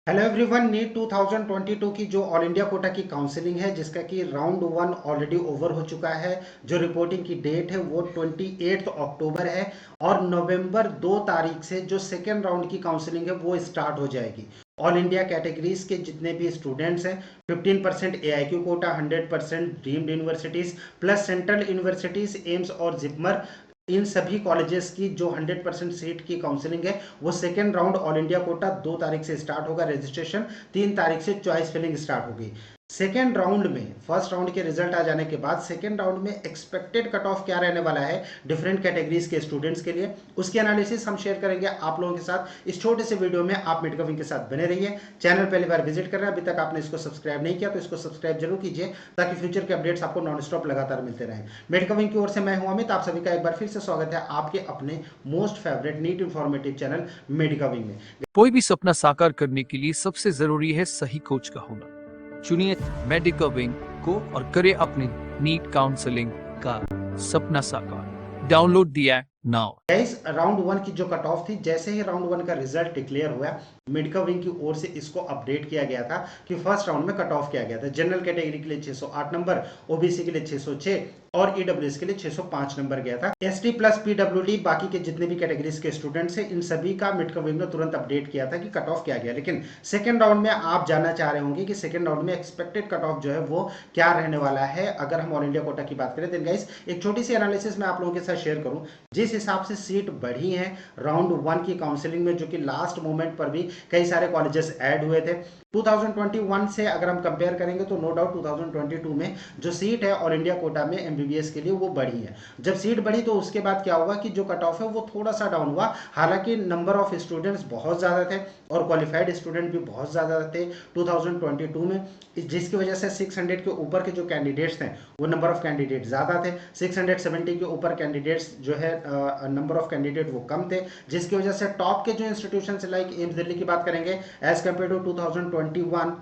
Hello everyone, NEET 2022 की जो all India quota की काउंसलिंग है जिसका कि राउंड वन ऑलरेडी ओवर हो चुका है। जो रिपोर्टिंग की डेट है वो 28 अक्टूबर है और नवंबर 2 तारीख से जो सेकेंड राउंड की काउंसलिंग है वो स्टार्ट हो जाएगी। ऑल इंडिया कैटेगरीज के जितने भी स्टूडेंट्स हैं 15% AIQ quota, 100% deemed universities plus central universities AIIMS और जिपमर, इन सभी कॉलेजेस की जो 100% सीट की काउंसलिंग है वो second round all India quota 2 तारीख से स्टार्ट होगा। रजिस्ट्रेशन 3 तारीख से चॉइस फिलिंग स्टार्ट होगी। सेकेंड राउंड में फर्स्ट राउंड के रिजल्ट आ जाने के बाद सेकेंड राउंड में एक्सपेक्टेड कट ऑफ क्या रहने वाला है डिफरेंट कैटेगरीज के स्टूडेंट्स के लिए, उसकी एनालिसिस हम शेयर करेंगे आप लोगों के साथ इस छोटे से वीडियो में। आप मेडिकविंग के साथ बने रहिए। चैनल पहली बार विजिट कर रहे हैं, अभी तक आपने इसको सब्सक्राइब नहीं किया तो इसको सब्सक्राइब जरूर कीजिए ताकि फ्यूचर के अपडेट्स आपको नॉन स्टॉप लगातार मिलते रहें। मेडिकविंग की ओर से मैं हूं अमित, आप सभी का एक बार फिर से स्वागत है आपके अपने most favourite NEET informative channel MedicWing में। कोई भी सपना साकार करने के लिए सबसे जरूरी है सही कोच का होना। चुनिए मेडिकविंग को और करें अपने नीट काउंसलिंग का सपना साकार। Download the app now. Guys, round one की जो कट ऑफ थी, जैसे ही राउंड वन का रिजल्ट डिक्लेयर हुआ मेडिकविंग की ओर से इसको अपडेट किया गया था कि फर्स्ट राउंड में कट ऑफ किया गया था। जनरल कैटेगरी के लिए 608 नंबर, ओबीसी के लिए 606 और ईडब्ल्यूएस के लिए 605 नंबर गया था। एसटी प्लस पीडब्ल्यूडी बाकी के जितने भी कैटेगरीज के स्टूडेंट्स हैं इन सभी का मेडिकविंग ने तुरंत अपडेट किया था कि कट ऑफ किया गया। लेकिन सेकंड राउंड में आप जानना चाह रहे होंगे कि सेकंड राउंड में एक्सपेक्टेड कट ऑफ जो है वो क्या रहने वाला है। अगर हम ऑल इंडिया कोटा की बात करें तो गाइस एक छोटी सी एनालिसिस मैं आप लोगों के साथ शेयर करूं। जिस हिसाब से सीट बढ़ी है राउंड वन की काउंसलिंग में, जो कि लास्ट मोमेंट पर भी कई सारे कॉलेजेस ऐड हुए थे 2021 से अगर हम कंपेयर करेंगे तो नो डाउट 2022 में जो सीट है ऑल इंडिया कोटा में एमबीबीएस के लिए वो बढ़ी है। जब सीट बढ़ी तो उसके बाद क्या हुआ कि जो कट ऑफ है वो थोड़ा सा डाउन हुआ। हालांकि नंबर ऑफ स्टूडेंट्स बहुत ज्यादा थे और क्वालिफाइड स्टूडेंट भी बहुत ज्यादा थे 2022 में, जिसकी वजह से 600 के ऊपर के जो कैंडिडेट्स थे वो नंबर ऑफ कैंडिडेट ज्यादा थे। 670 के ऊपर कैंडिडेट्स जो है नंबर ऑफ कैंडिडेट वो कम थे, जिसकी वजह से टॉप के जो इंस्टीट्यूशन लाइक एम्स दिल्ली की बात करेंगे एज कम्पेयर टू 2021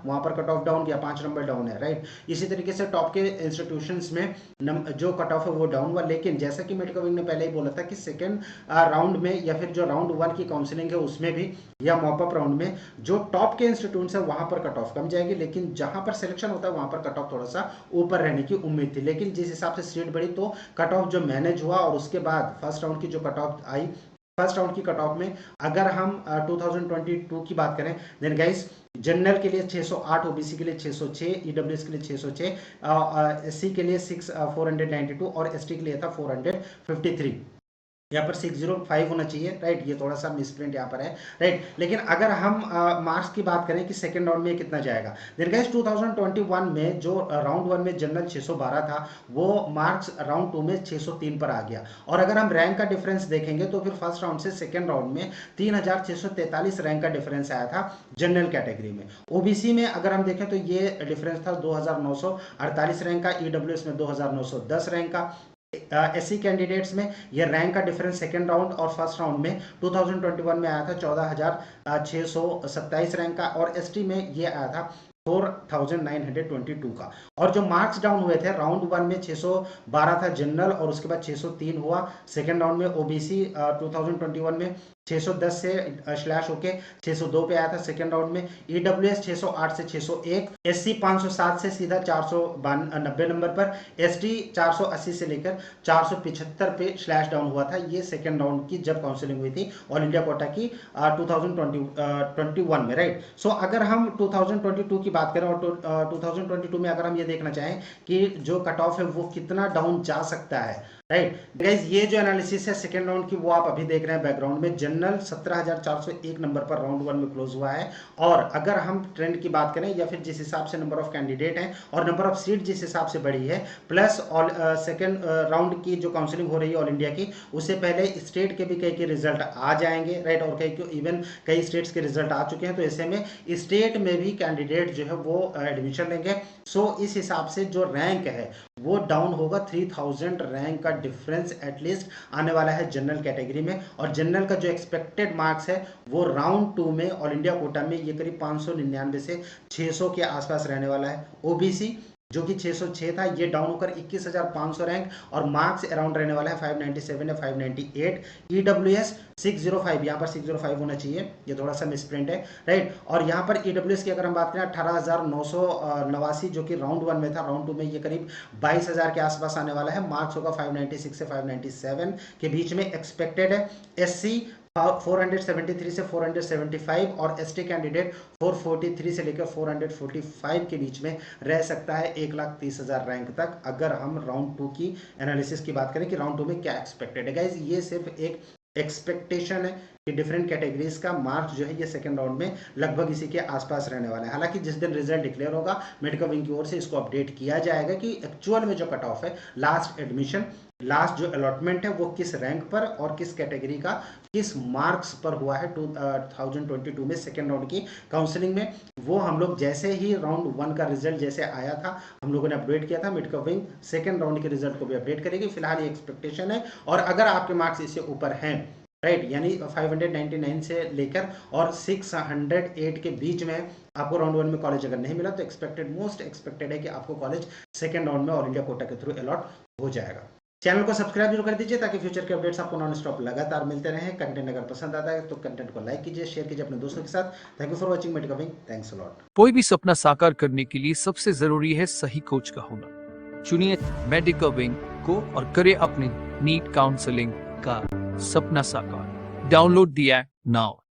वहां पर कट ऑफ डाउन गया, 5 नंबर डाउन है, राइट। इसी तरीके से टॉप के इंस्टीट्यूशंस में जो कट ऑफ है वो डाउन हुआ। लेकिन जैसा कि मेडिकविंग ने पहले ही बोला था कि सेकेंड राउंड में या फिर जो राउंड वन की काउंसलिंग है उसमें भी या मॉपअप राउंड में जो टॉप के इंस्टीट्यूट्स है वहां पर कट ऑफ कम जाएगी, लेकिन जहां पर सिलेक्शन होता है वहां पर कट ऑफ थोड़ा सा ऊपर रहने की उम्मीद थी। लेकिन जिस हिसाब से सीट बढ़ी तो कट ऑफ जो मैनेज हुआ और उसके बाद फर्स्ट राउंड की जो कट ऑफ आई, फर्स्ट राउंड की कट ऑफ में अगर हम 2022 की बात करें देन गाइस जनरल के लिए 608, ओबीसी के लिए 606, ईडब्ल्यूएस के लिए 606, एससी के लिए 492 और एसटी के लिए था 453। यहाँ पर 605 होना चाहिए, राइट। ये थोड़ा सा मिसप्रिंट यहाँ पर है, राइट। लेकिन अगर हम मार्क्स की बात करें कि सेकंड राउंड में कितना जाएगा, देन गाइस 2021 में जो राउंड वन में जनरल 612 था वो मार्क्स राउंड टू में 603 पर आ गया। और अगर हम रैंक का डिफरेंस देखेंगे तो फिर फर्स्ट राउंड से सेकंड राउंड में 3643 रैंक का डिफरेंस आया था जनरल कैटेगरी में। ओबीसी में अगर हम देखें तो ये डिफरेंस था 2948 रैंक का, ईडब्ल्यूएस में 2910 रैंक का। एससी कैंडिडेट्स में ये रैंक का डिफरेंस सेकंड राउंड और फर्स्ट राउंड में 2021 में आया था 14,627 रैंक का, और एसटी में ये आया था 4922 का। और जो मार्क्स डाउन हुए थे राउंड वन में 612 था जनरल और उसके बाद 603 हुआ। सेकंड राउंड में ओबीसी 2021 में 610 से स्लैश होके 602 पे आया था सेकंड राउंड में। ईडब्ल्यूएस 608 से 601, एससी 507 से सीधा 490 नंबर पर, एसटी 480 से लेकर 475 पे स्लैश डाउन हुआ था। ये सेकंड राउंड की जब काउंसलिंग हुई थी ऑल इंडिया कोटा की 2021 में, राइट। सो अगर हम 2022 की बात करें और 2022 में अगर हम ये देखना चाहें कि जो कट ऑफ है वो कितना डाउन जा सकता है, राइट गाइज, ये जो एनालिसिस है सेकंड राउंड की वो आप अभी देख रहे हैं बैकग्राउंड में। जनरल 17,401 नंबर पर राउंड वन में क्लोज हुआ है। और अगर हम ट्रेंड की बात करें या फिर जिस हिसाब से नंबर ऑफ कैंडिडेट हैं और नंबर ऑफ सीट जिस हिसाब से बढ़ी है, प्लस सेकंड राउंड की जो काउंसलिंग हो रही है ऑल इंडिया की, उससे पहले स्टेट के भी कई के रिजल्ट आ जाएंगे, राइट। और इवन कई स्टेट्स के रिजल्ट आ चुके हैं, तो ऐसे में स्टेट में भी कैंडिडेट जो है वो एडमिशन लेंगे। सो इस हिसाब से जो रैंक है वो डाउन होगा। 3000 रैंक का डिफरेंस एटलीस्ट आने वाला है जनरल कैटेगरी में। और जनरल का जो एक्सपेक्टेड मार्क्स है वो राउंड टू में ऑल इंडिया कोटा में ये करीब 599 से 600 के आसपास रहने वाला है। ओबीसी जो कि 606 था, ये डाउन होकर 21,500 रैंक और मार्क्स अराउंड रहने वाला है 597 या 598। ईडब्ल्यूएस 605, यहाँ पर 605 होना चाहिए, ये थोड़ा सा मिसप्रिंट है, राइट। और यहाँ पर ईडब्ल्यूएस की अगर हम बात करें 18,989 जो कि राउंड 1 में था, राउंड 2 में ये करीब 22,000 के आसपास आने वाला है। मार्क्स होगा 596 से 597 के बीच में एक्सपेक्टेड है। एससी 473 से 475 और एसटी कैंडिडेट 443 से लेकर 445 के बीच में रह सकता है 1,30,000 रैंक तक, अगर हम राउंड 2 की एनालिसिस की बात करें कि राउंड 2 में क्या एक्सपेक्टेड है। गाइज ये सिर्फ एक एक्सपेक्टेशन है कि डिफरेंट कैटेगरीज का मार्क्स जो है ये सेकंड राउंड में लगभग इसी के आसपास रहने वाला है। हालांकि जिस दिन रिजल्ट डिक्लेयर होगा मेडिकल विंग की ओर से इसको अपडेट किया जाएगा कि एक्चुअल में जो कट ऑफ है, लास्ट एडमिशन, लास्ट जो अलॉटमेंट है वो किस रैंक पर और किस कैटेगरी का किस मार्क्स पर हुआ है 2022 में सेकेंड राउंड की काउंसलिंग में, वो हम लोग जैसे ही राउंड 1 का रिजल्ट जैसे आया था हम लोगों ने अपडेट किया था, मेडिकल विंग सेकेंड राउंड के रिजल्ट को भी अपडेट करेगी। फिलहाल ये एक्सपेक्टेशन है, और अगर आपके मार्क्स इससे ऊपर हैं, राइट, यानी 599 से लेकर और 608 के बीच में आपको राउंड 1 में कॉलेज अगर नहीं मिला तो एक्सपेक्टेड, मोस्ट एक्सपेक्टेड है कि आपको कॉलेज सेकेंड राउंड में ऑल इंडिया कोटा के थ्रू अलॉट हो जाएगा। चैनल को सब्सक्राइब जरूर कर दीजिए ताकि फ्यूचर के अपडेट्स आपको नॉन स्टॉप लगातार मिलते रहें। कंटेंट अगर पसंद आता है तो कंटेंट को लाइक कीजिए, शेयर कीजिए अपने दोस्तों के साथ। Thank you for watching medical wing, thanks a lot. कोई भी सपना साकार करने के लिए सबसे जरूरी है सही कोच का होना। चुनिए मेडिकल विंग को और करें अपने नीट काउंसलिंग का सपना साकार। Download the app now.